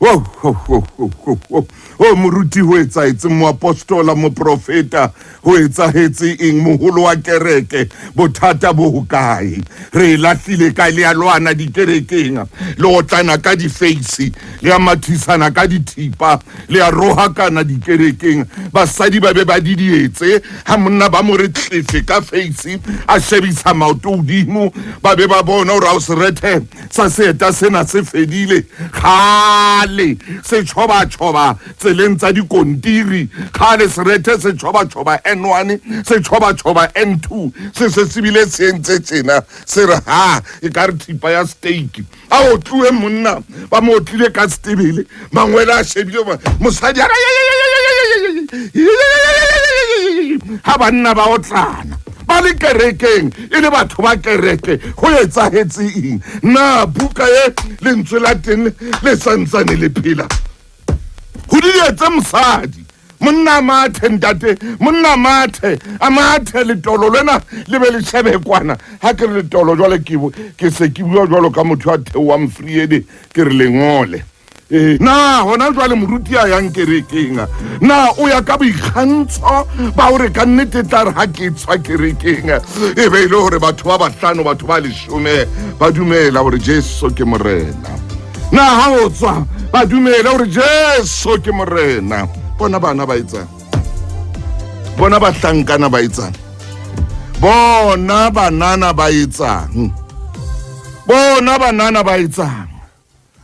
o Moruti ho etsahetse moapostola moprofeta ho etsahetse eng moholo wa kereke bothata bo hokae re lahlile ka le alwana dikerekeng le otlana ka di face le amathisana ka dithipa le aroha kana dikerekeng basadi ba be ba didietse ha monna ba mo re tlefe ka face a shebisa maoto udimo ba be ba bona hore a se rethe sa seta sena se fedile khale se choba tseleng tsa dikontiri khale se rethe se choba N1 se choba N2 se sibile se entse tsena se re ha e ka re thipa ya steak a o tluwe monna ba mo tlile ka stebele mangwela a shebile mosadi ha banna ba otlana ba le kerekeng e le batho ba kereke ho etsahetse eng na buka e lentswe la teng le santsane le phela ho di etse mosadi monna mathe ntate monna mathe a mathe le tolo lena le be le shebekwana ha ke re le tolo jwale ke se ke bua jwalo ka motho a thewa mfriede ke re lengole na hona jwale Moruti a yang kerekeng na o ya ka boikgantsho ba hore ka nnete tla re ha ke tswa kerekeng e be ile hore batho ba bahlano batho ba 10 ba dumela hore Jesu ke morena na ha o tswa ba dumela hore Jesu ke morena bona bana ba etsang bona bahlankana ba etsang bona banana ba etsang bona banana ba etsang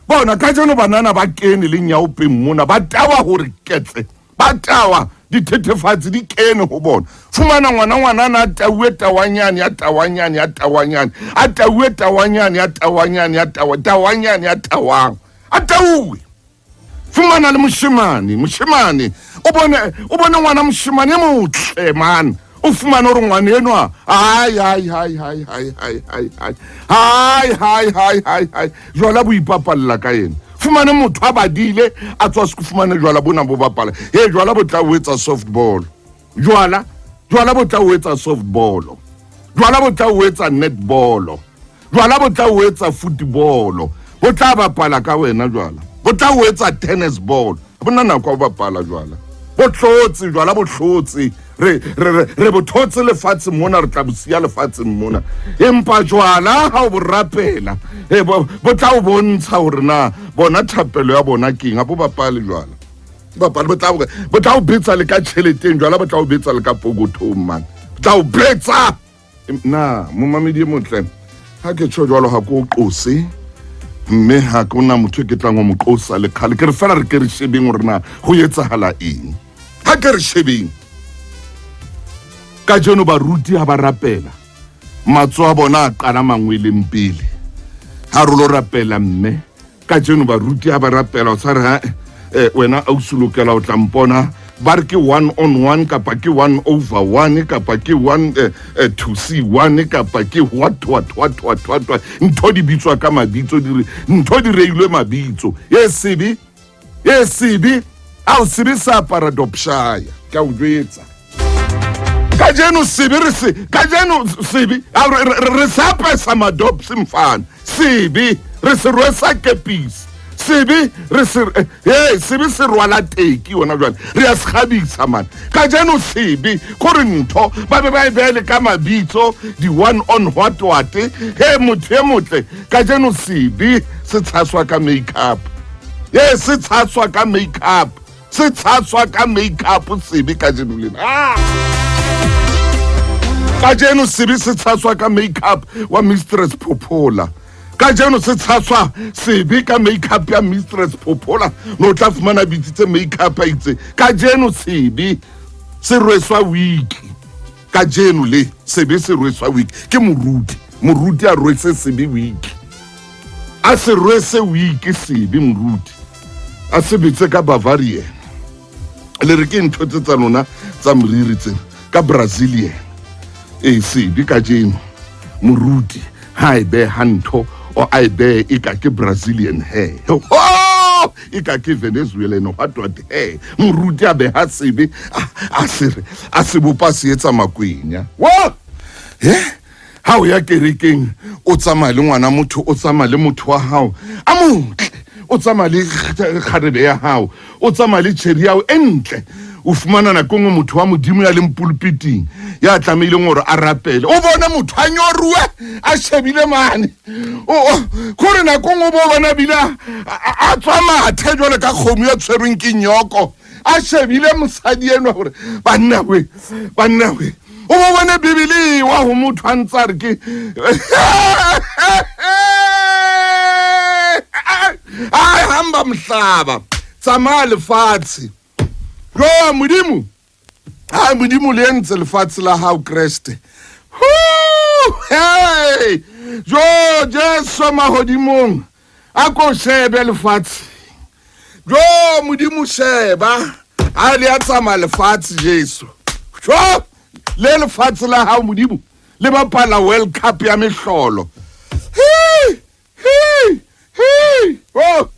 bona ka jeno banana ba kene le nyaopeng mona ba tawa hore ketse ba tawa dithethefatsi di kene ho bona fumana ngwana na tauwe tawanyane ya tawanyane ya tawanyane a tauwe tawanyane ya tawanyane ya tawanyane ya tawang a tauwe fumana le moshimane o bone ngwana moshimane motle man o fumana hore ngwana enwa hai jwala bo ipapalla ka yena fumane motho a badile a tswa se fumane jwala bona bo bapala jwala bo tla o etsa softball jwala bo tla o etsa softball jwala bo tla o etsa netball jwala bo tla o etsa football bo tla bapala ka wena jwala bo tla o etsa tennis ball bona nako ba bapala jwala botlotsi jwala botlotsi re bothotse lefatshe mona re tla busia lefatshe mona empa jwala ha o borapela bo tla o bontsha hore na bona thapelo ya bona keng a bo bapale jwala bapale bo tla o betsa le ka tšheleteng jwala bo tla o betsa le ka pokothong man bo tla o betsa na mo mamedi motle ha ke tsho jwalo ha ko qose mme ha kona motho ke tlang go mo qosa le khale ke re fela re ke re shebeng hore na go etsahala eng ha ke re shebeng ka jono baruti ha ba rapela matso a bona a qala mangweleng pele ha re lo rapela mme ka jono baruti ha ba rapela o tsare ha wena a usulukela o tlampona ba re ke 1-on-1 kapa ke 1/1 kapa ke 1-2-1 kapa ke what ntho di bitswa ka mabitso ntho di reilwe mabitso sebe a o sebe sa paradopshaya ka o jwetsa ka jeno sebe re sa pesa madopsi mfana sebe re se rwesa kepisi sebe se rwala teki ona jwale re a sekgabisa man ka jeno sebe gore ntho ba be ba e bele ka mabitso di one on what motho e motle ka jeno sebe se tshaswa ka makeup se tshaswa ka makeup sebe ka jeno lena ka jeno sebe se tshaswa ka makeup wa Mistress Popola ka jeno se tshaswa sebe ka makeup ya Mistress Popola no tla fumana bitsitse makeup a itse ka jeno sebe se rweswa wiki ka jeno le sebe se rweswa wiki ke Moruti a rwese sebe wiki a se rwese wiki sebe Moruti a se bitse ka Bavarian le re ke ntho tsa lona tsa moriri tse ka Brazilian sebe ka jeno Moruti ha e be hanto o a be e ka ke Brazilian hair e ka ke Venezuelan what Moruti a be ha sebe a se bopa se etsa makwenya ha o ya kerekeng o tsamaya le ngwana motho o tsamaya le motho wa hao a motle o tsamaya le kgarebe ya hao o tsamaya le tšhedi yao entle o fumana nako ngwe motho wa modimo ya leng pulpiting ya tlameileng gore a rapele o bone motho a nyoruwe a shebile mane kore nako ngwe bo bona bile a tswa mathe jwale ka kgomo ya tshwerweng ke nyoko a shebile mosadi eno gore banna we o bo bone bibele wa go motho a ntse a re ke a hamba mhlaba tsamaya lefatshe jo modimo modimo le entse lefatshe la hao kreste hey jo jesu mahodimong a ko shebe lefatshe jo modimo sheba a le a tsamaya lefatshe jesu jo le lefatshe la hao modimo le bapala world cup ya mehlolo hey oh